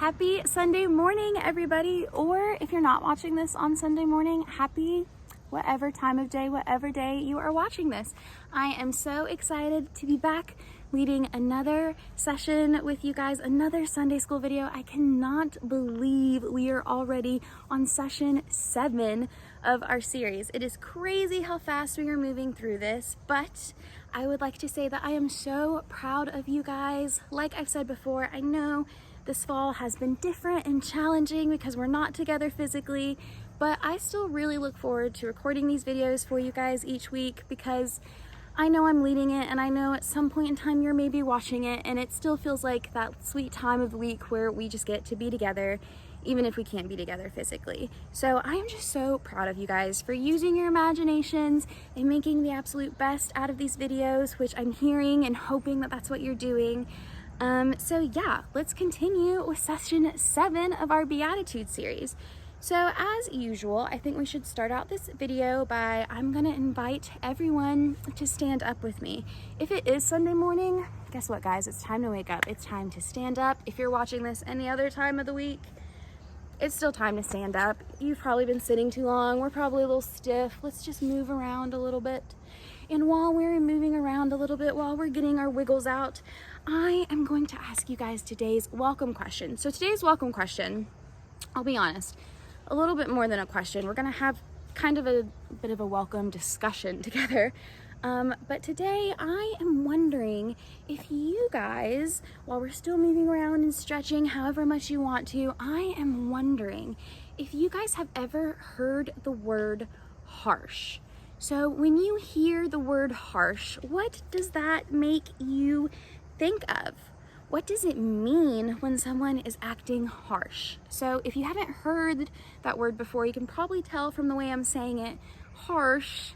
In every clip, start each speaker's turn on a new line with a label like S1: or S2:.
S1: Happy Sunday morning, everybody. Or if you're not watching this on Sunday morning, happy whatever time of day, whatever day you are watching this. I am so excited to be back leading another session with you guys, another Sunday school video. I cannot believe we are already on session 7 of our series. It is crazy how fast we are moving through this, but I would like to say that I am so proud of you guys. Like I've said before, I know this fall has been different and challenging because we're not together physically, but I still really look forward to recording these videos for you guys each week because I know I'm leading it, and I know at some point in time you're maybe watching it, and it still feels like that sweet time of the week where we just get to be together even if we can't be together physically. So I am just so proud of you guys for using your imaginations and making the absolute best out of these videos, which I'm hearing and hoping that that's what you're doing. So yeah, let's continue with session 7 of our Beatitudes series. So as usual, I think we should start out this video by, I'm gonna invite everyone to stand up with me. If it is Sunday morning, guess what guys, it's time to wake up. It's time to stand up. If you're watching this any other time of the week, it's still time to stand up. You've probably been sitting too long. We're probably a little stiff. Let's just move around a little bit. And while we're moving around a little bit, while we're getting our wiggles out, I am going to ask you guys today's welcome question. So today's welcome question, I'll be honest, a little bit more than a question. We're gonna have kind of a bit of a welcome discussion together. But today I am wondering if you guys, while we're still moving around and stretching however much you want to, I am wondering if you guys have ever heard the word harsh. So when you hear the word harsh, what does that make you think of? What does it mean when someone is acting harsh? So if you haven't heard that word before, you can probably tell from the way I'm saying it. Harsh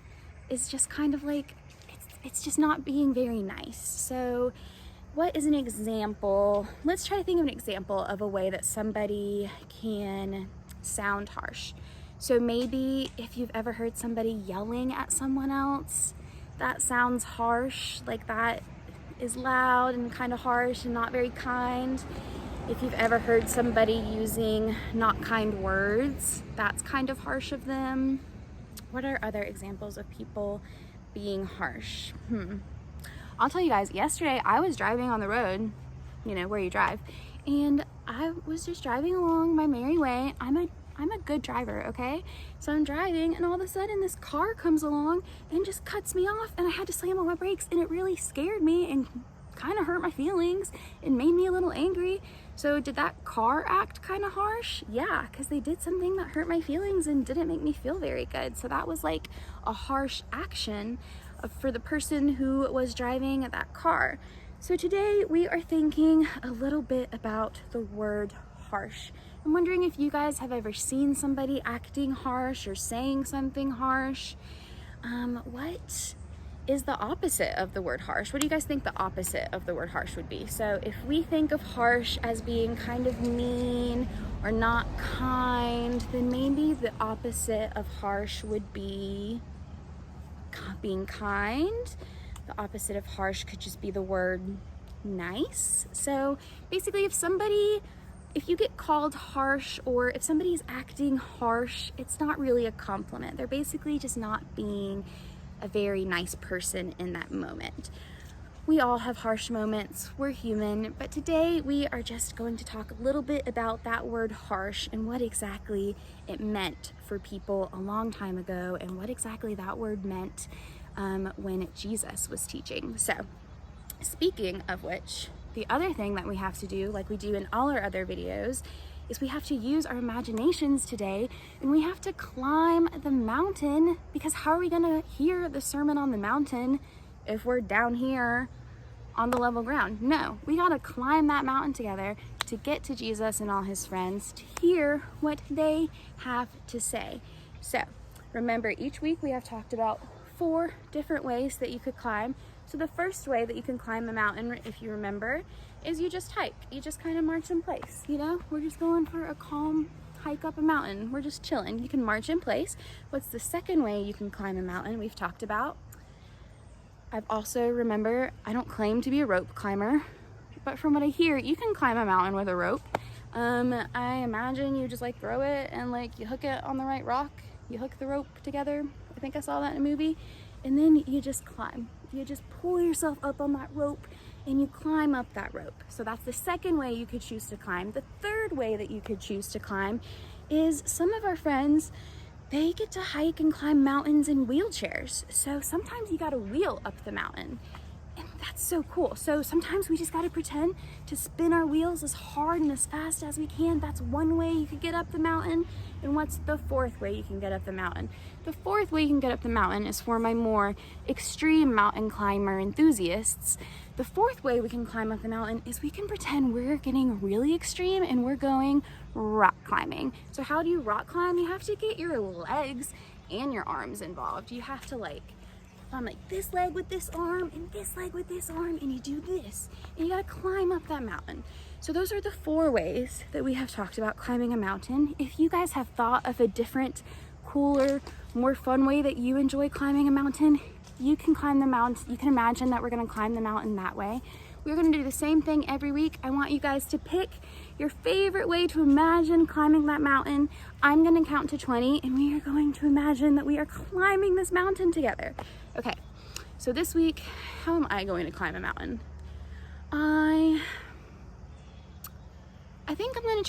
S1: is just kind of like, it's just not being very nice. So what is an example? Let's try to think of an example of a way that somebody can sound harsh. So maybe if you've ever heard somebody yelling at someone else, that sounds harsh, like that is loud and kind of harsh and not very kind. If you've ever heard somebody using not kind words, that's kind of harsh of them. What are other examples of people being harsh? I'll tell you guys, yesterday I was driving on the road, you know, where you drive, and I was just driving along my merry way. I'm a good driver, okay? So I'm driving, and all of a sudden this car comes along and just cuts me off, and I had to slam on my brakes, and it really scared me and kind of hurt my feelings and made me a little angry. So did that car act kind of harsh? Yeah, because they did something that hurt my feelings and didn't make me feel very good. So that was like a harsh action for the person who was driving that car. So today we are thinking a little bit about the word harsh. I'm wondering if you guys have ever seen somebody acting harsh or saying something harsh. What is the opposite of the word harsh? What do you guys think the opposite of the word harsh would be? So if we think of harsh as being kind of mean or not kind, then maybe the opposite of harsh would be being kind. The opposite of harsh could just be the word nice. So basically if you get called harsh, or if somebody is acting harsh, it's not really a compliment. They're basically just not being a very nice person in that moment. We all have harsh moments, we're human, but today we are just going to talk a little bit about that word harsh and what exactly it meant for people a long time ago, and what exactly that word meant when Jesus was teaching. So speaking of which, the other thing that we have to do, like we do in all our other videos, is we have to use our imaginations today, and we have to climb the mountain, because how are we gonna hear the Sermon on the Mountain if we're down here on the level ground? No, we gotta climb that mountain together to get to Jesus and all his friends, to hear what they have to say. So remember, each week we have talked about 4 different ways that you could climb. So the first way that you can climb a mountain, if you remember, is you just hike. You just kind of march in place, you know? We're just going for a calm hike up a mountain. We're just chilling. You can march in place. What's the second way you can climb a mountain? We've talked about. I've also, remember, I don't claim to be a rope climber, but from what I hear, you can climb a mountain with a rope. I imagine you just like throw it and like you hook it on the right rock, you hook the rope together. I think I saw that in a movie. And then you just climb. You just pull yourself up on that rope and you climb up that rope. So that's the second way you could choose to climb. The third way that you could choose to climb is some of our friends, they get to hike and climb mountains in wheelchairs. So sometimes you gotta wheel up the mountain. And that's so cool. So sometimes we just gotta pretend to spin our wheels as hard and as fast as we can. That's one way you could get up the mountain. And what's the fourth way you can get up the mountain? The fourth way you can get up the mountain is for my more extreme mountain climber enthusiasts. The fourth way we can climb up the mountain is we can pretend we're getting really extreme and we're going rock climbing. So how do you rock climb? You have to get your legs and your arms involved. You have to like this leg with this arm and this leg with this arm, and you do this and you gotta climb up that mountain. So those are the 4 ways that we have talked about climbing a mountain. If you guys have thought of a different, cooler, more fun way that you enjoy climbing a mountain, you can climb the mountain. You can imagine that we're gonna climb the mountain that way. We're gonna do the same thing every week. I want you guys to pick your favorite way to imagine climbing that mountain. I'm gonna count to 20 and we are going to imagine that we are climbing this mountain together. Okay, so this week, how am I going to climb a mountain? I think I'm gonna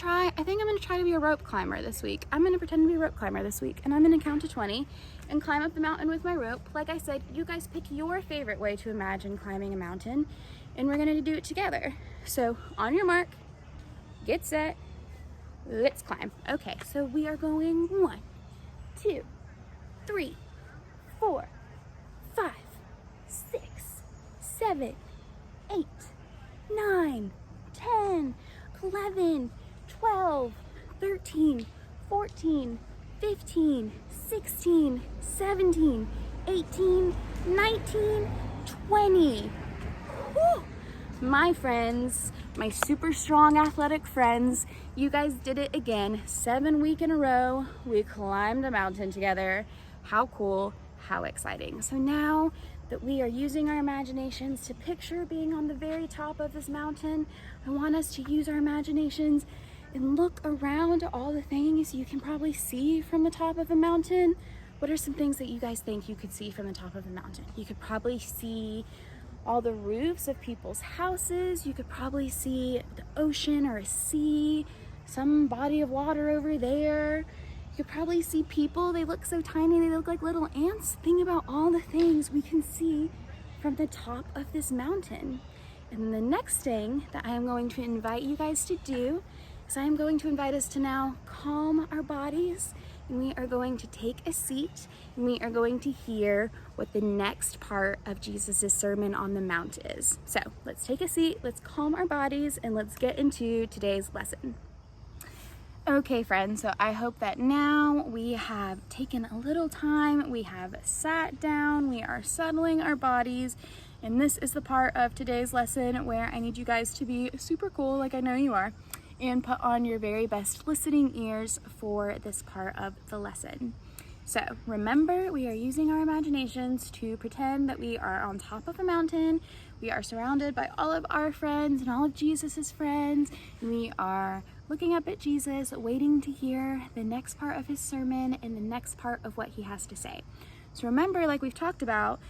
S1: try to be a rope climber this week. I'm gonna pretend to be a rope climber this week, and I'm gonna count to 20 and climb up the mountain with my rope. Like I said, you guys pick your favorite way to imagine climbing a mountain, and we're gonna do it together. So on your mark, get set, let's climb. Okay, so we are going 1, 2, 3, 4, 5, 6, 7, 8, 9, 10, 11, 12, 13, 14, 15, 16, 17, 18, 19, 20. Whew. My friends, my super strong athletic friends, you guys did it again. 7 weeks in a row, we climbed a mountain together. How cool, how exciting. So now that we are using our imaginations to picture being on the very top of this mountain, I want us to use our imaginations and look around at all the things you can probably see from the top of a mountain. What are some things that you guys think you could see from the top of a mountain? You could probably see all the roofs of people's houses. You could probably see the ocean or a sea, some body of water over there. You could probably see people. They look so tiny, they look like little ants. Think about all the things we can see from the top of this mountain. And the next thing that I am going to invite you guys to do is I am going to invite us to now calm our bodies, and we are going to take a seat and we are going to hear what the next part of Jesus' Sermon on the Mount is. So let's take a seat, let's calm our bodies, and let's get into today's lesson. Okay, friends, so I hope that now we have taken a little time, we have sat down, we are settling our bodies, and this is the part of today's lesson where I need you guys to be super cool, like I know you are, and put on your very best listening ears for this part of the lesson. So remember, we are using our imaginations to pretend that we are on top of a mountain. We are surrounded by all of our friends and all of Jesus's friends. We are looking up at Jesus, waiting to hear the next part of his sermon and the next part of what he has to say. So remember, like we've talked about,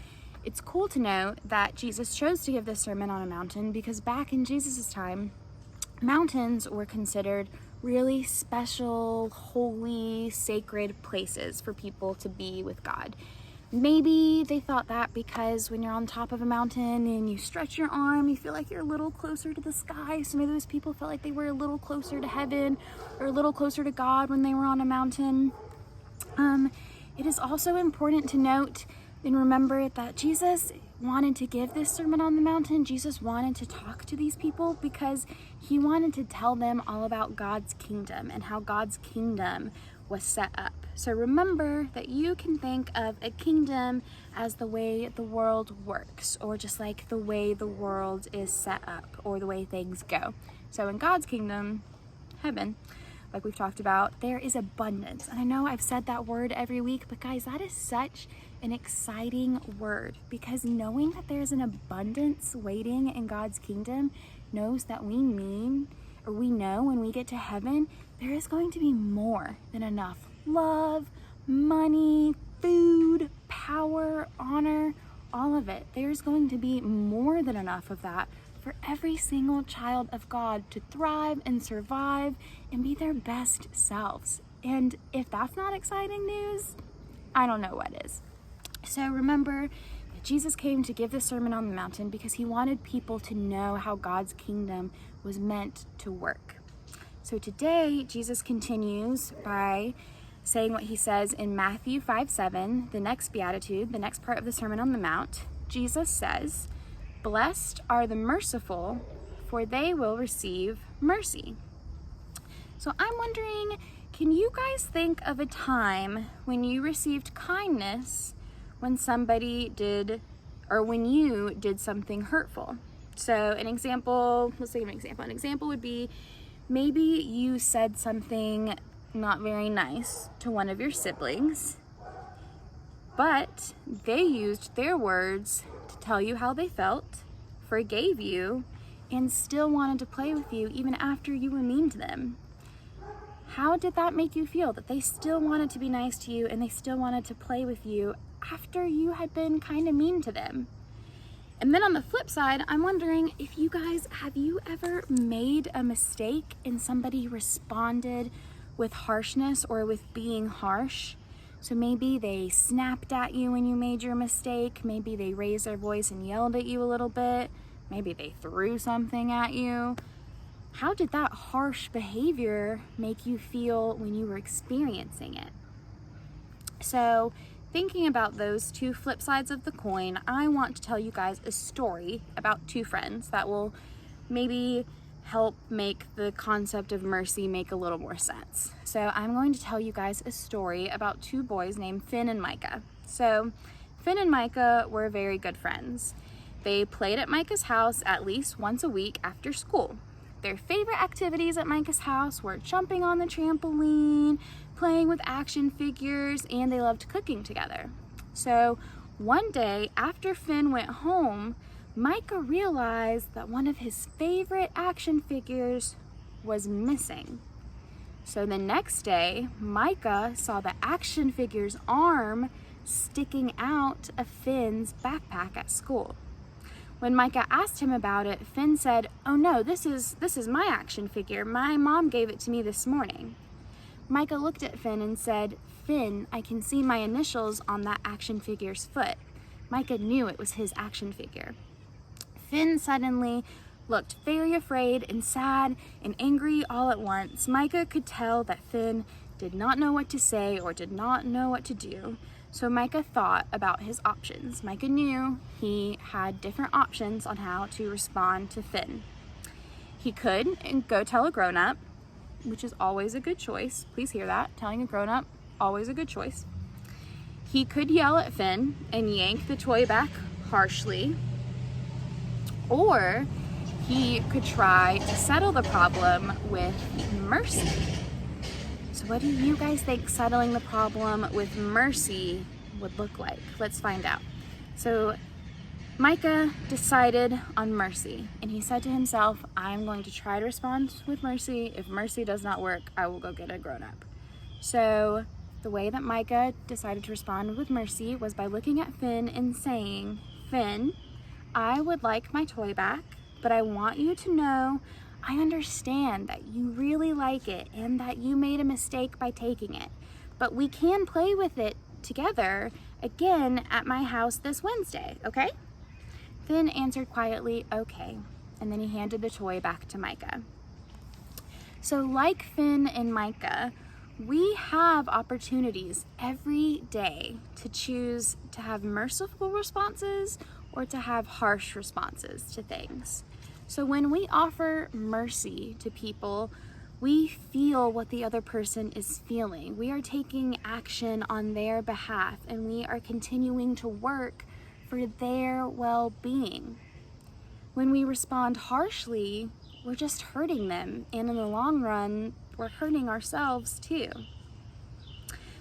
S1: it's cool to note that Jesus chose to give this sermon on a mountain because back in Jesus's time, mountains were considered really special, holy, sacred places for people to be with God. Maybe they thought that because when you're on top of a mountain and you stretch your arm, you feel like you're a little closer to the sky. So maybe those people felt like they were a little closer to heaven or a little closer to God when they were on a mountain. It is also important to note and remember that Jesus wanted to give this Sermon on the Mountain. Jesus wanted to talk to these people because he wanted to tell them all about God's kingdom and how God's kingdom was set up. So remember that you can think of a kingdom as the way the world works, or just like the way the world is set up, or the way things go. So in God's kingdom, heaven, like we've talked about, there is abundance. And I know I've said that word every week, but guys, that is such an exciting word, because knowing that there's an abundance waiting in God's kingdom knows that we mean or we know when we get to heaven, there is going to be more than enough love, money, food, power, honor, all of it. There's going to be more than enough of that for every single child of God to thrive and survive and be their best selves. And if that's not exciting news, I don't know what is. So remember that Jesus came to give the Sermon on the Mountain because he wanted people to know how God's kingdom was meant to work. So today, Jesus continues by saying what he says in Matthew 5:7, the next Beatitude, the next part of the Sermon on the Mount. Jesus says, "Blessed are the merciful, for they will receive mercy." So I'm wondering, can you guys think of a time when you received kindness when somebody did, or when you did something hurtful? So an example, let's think of an example. An example would be maybe you said something not very nice to one of your siblings, but they used their words to tell you how they felt, forgave you, and still wanted to play with you even after you were mean to them. How did that make you feel, that they still wanted to be nice to you and they still wanted to play with you after you had been kind of mean to them? And then on the flip side, I'm wondering if you guys, have you ever made a mistake and somebody responded with harshness or with being harsh? So maybe they snapped at you when you made your mistake. Maybe they raised their voice and yelled at you a little bit. Maybe they threw something at you. How did that harsh behavior make you feel when you were experiencing it? So thinking about those two flip sides of the coin, I want to tell you guys a story about two friends that will maybe help make the concept of mercy make a little more sense. So I'm going to tell you guys a story about two boys named Finn and Micah. So Finn and Micah were very good friends. They played at Micah's house at least once a week after school. Their favorite activities at Micah's house were jumping on the trampoline, playing with action figures, and they loved cooking together. So one day after Finn went home, Micah realized that one of his favorite action figures was missing. So the next day, Micah saw the action figure's arm sticking out of Finn's backpack at school. When Micah asked him about it, Finn said, "Oh no, this is my action figure. My mom gave it to me this morning." Micah looked at Finn and said, "Finn, I can see my initials on that action figure's foot." Micah knew it was his action figure. Finn suddenly looked very afraid and sad and angry all at once. Micah could tell that Finn did not know what to say or did not know what to do. So Micah thought about his options. Micah knew he had different options on how to respond to Finn. He could go tell a grown-up, which is always a good choice. Please hear that. Telling a grown-up, always a good choice. He could yell at Finn and yank the toy back harshly, or he could try to settle the problem with mercy. So what do you guys think settling the problem with mercy would look like? Let's find out. So Micah decided on mercy, and he said to himself, "I'm going to try to respond with mercy. If mercy does not work, I will go get a grown-up." So the way that Micah decided to respond with mercy was by looking at Finn and saying, "Finn, I would like my toy back, but I want you to know I understand that you really like it and that you made a mistake by taking it, but we can play with it together again at my house this Wednesday, okay?" Finn answered quietly, "Okay," and then he handed the toy back to Micah. So like Finn and Micah, we have opportunities every day to choose to have merciful responses or to have harsh responses to things. So when we offer mercy to people, we feel what the other person is feeling. We are taking action on their behalf, and we are continuing to work for their well-being. When we respond harshly, we're just hurting them, and in the long run, we're hurting ourselves too.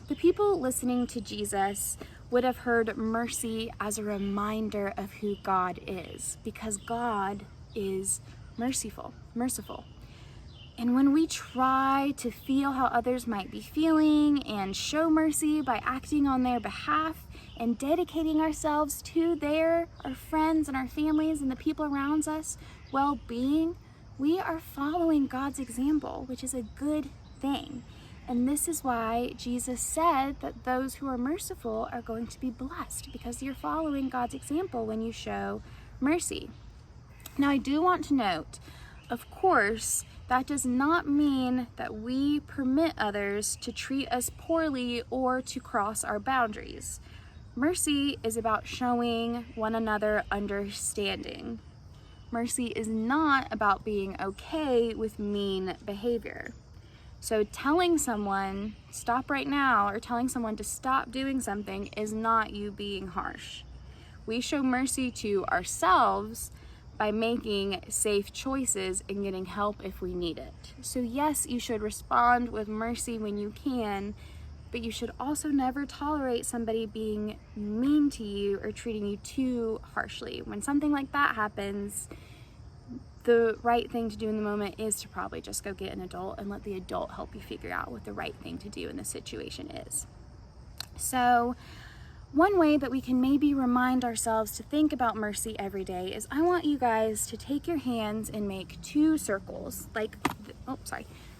S1: The people listening to Jesus would have heard mercy as a reminder of who God is, because God is merciful. And when we try to feel how others might be feeling and show mercy by acting on their behalf and dedicating ourselves to our friends and our families and the people around us well-being, we are following God's example, which is a good thing. And this is why Jesus said that those who are merciful are going to be blessed, because you're following God's example when you show mercy. Now, I do want to note, of course, that does not mean that we permit others to treat us poorly or to cross our boundaries. Mercy is about showing one another understanding. Mercy is not about being okay with mean behavior. So telling someone, stop right now, or telling someone to stop doing something is not you being harsh. We show mercy to ourselves by making safe choices and getting help if we need it. So yes, you should respond with mercy when you can, but you should also never tolerate somebody being mean to you or treating you too harshly. When something like that happens, the right thing to do in the moment is to probably just go get an adult and let the adult help you figure out what the right thing to do in the situation is. So one way that we can maybe remind ourselves to think about mercy every day is I want you guys to take your hands and make two circles,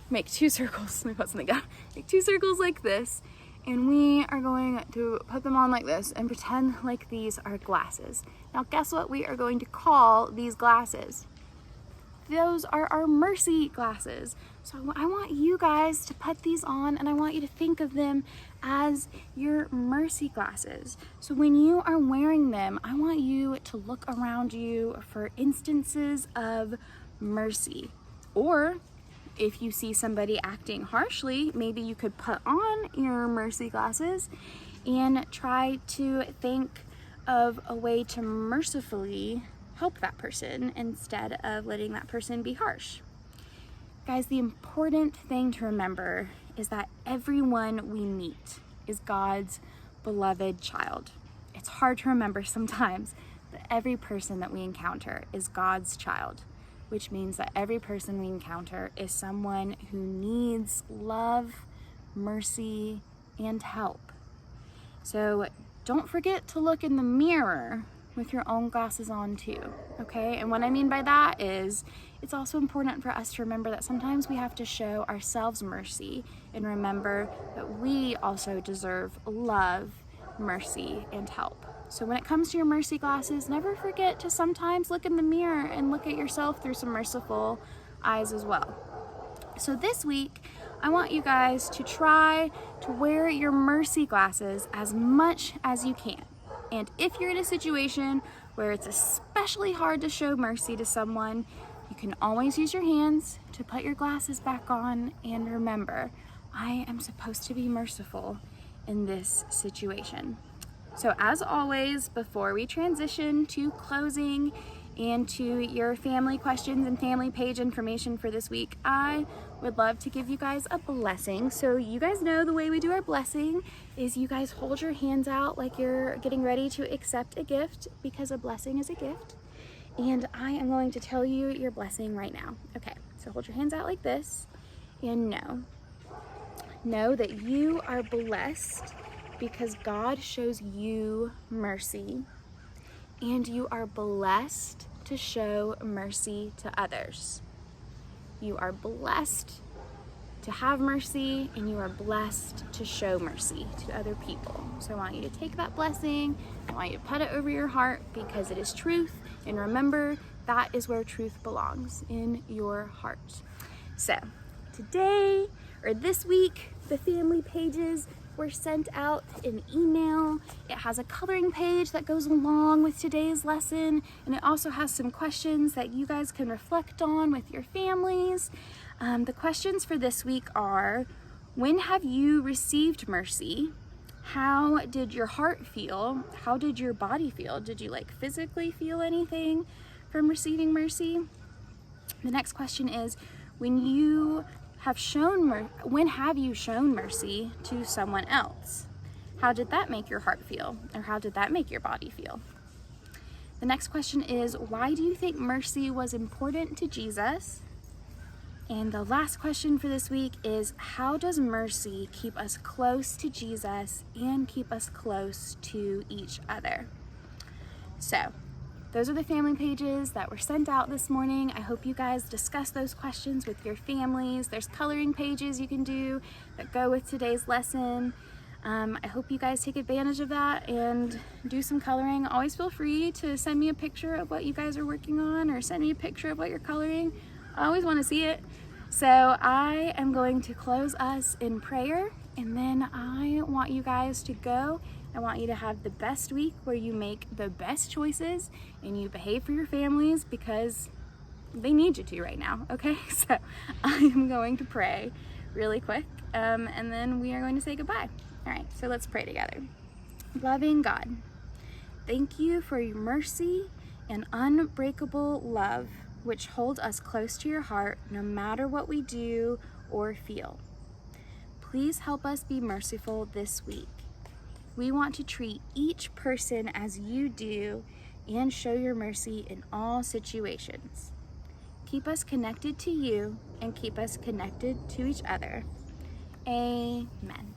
S1: make two circles, let me put something down. Make two circles like this, and we are going to put them on like this and pretend like these are glasses. Now guess what we are going to call these glasses? Those are our mercy glasses. So I want you guys to put these on, and I want you to think of them as your mercy glasses. So when you are wearing them, I want you to look around you for instances of mercy. Or if you see somebody acting harshly, maybe you could put on your mercy glasses and try to think of a way to mercifully help that person instead of letting that person be harsh. Guys, the important thing to remember is that everyone we meet is God's beloved child. It's hard to remember sometimes, but every person that we encounter is God's child, which means that every person we encounter is someone who needs love, mercy, and help. So don't forget to look in the mirror with your own glasses on too, okay? And what I mean by that is it's also important for us to remember that sometimes we have to show ourselves mercy and remember that we also deserve love, mercy, and help. So when it comes to your mercy glasses, never forget to sometimes look in the mirror and look at yourself through some merciful eyes as well. So this week, I want you guys to try to wear your mercy glasses as much as you can. And if you're in a situation where it's especially hard to show mercy to someone, you can always use your hands to put your glasses back on and remember, I am supposed to be merciful in this situation. So as always, before we transition to closing and to your family questions and family page information for this week, I would love to give you guys a blessing. So you guys know the way we do our blessing is you guys hold your hands out like you're getting ready to accept a gift, because a blessing is a gift. And I am going to tell you your blessing right now. Okay, so hold your hands out like this and know that you are blessed because God shows you mercy, and you are blessed to show mercy to others. You are blessed to have mercy, and you are blessed to show mercy to other people. So I want you to take that blessing, I want you to put it over your heart because it is truth, and remember that is where truth belongs, in your heart. So today, or this week, the family pages were sent out in email. It has a coloring page that goes along with today's lesson, and it also has some questions that you guys can reflect on with your families. The questions for this week are, when have you received mercy? How did your heart feel? How did your body feel? Did you physically feel anything from receiving mercy? The next question is, when have you shown mercy to someone else? How did that make your heart feel? Or how did that make your body feel? The next question is, why do you think mercy was important to Jesus? And the last question for this week is, how does mercy keep us close to Jesus and keep us close to each other? So those are the family pages that were sent out this morning. I hope you guys discuss those questions with your families. There's coloring pages you can do that go with today's lesson. I hope you guys take advantage of that and do some coloring. Always feel free to send me a picture of what you guys are working on, or send me a picture of what you're coloring. I always want to see it. So I am going to close us in prayer, and then I want you guys to go. I want you to have the best week where you make the best choices and you behave for your families, because they need you to right now, okay? So I am going to pray really quick, and then we are going to say goodbye. All right, so let's pray together. Loving God, thank you for your mercy and unbreakable love, which hold us close to your heart no matter what we do or feel. Please help us be merciful this week. We want to treat each person as you do and show your mercy in all situations. Keep us connected to you and keep us connected to each other. Amen.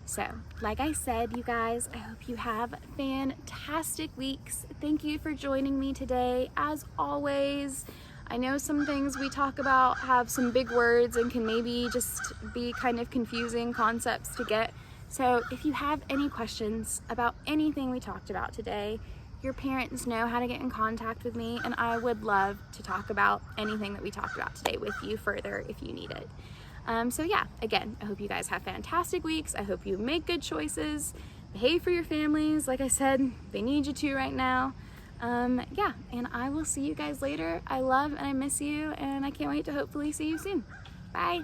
S1: So, like I said, you guys, I hope you have fantastic weeks. Thank you for joining me today. As always, I know some things we talk about have some big words and can maybe just be kind of confusing concepts to get. So if you have any questions about anything we talked about today, your parents know how to get in contact with me, and I would love to talk about anything that we talked about today with you further if you need it. So yeah, again, I hope you guys have fantastic weeks. I hope you make good choices, behave for your families. Like I said, they need you to right now. Yeah, and I will see you guys later. I love and I miss you, and I can't wait to hopefully see you soon. Bye.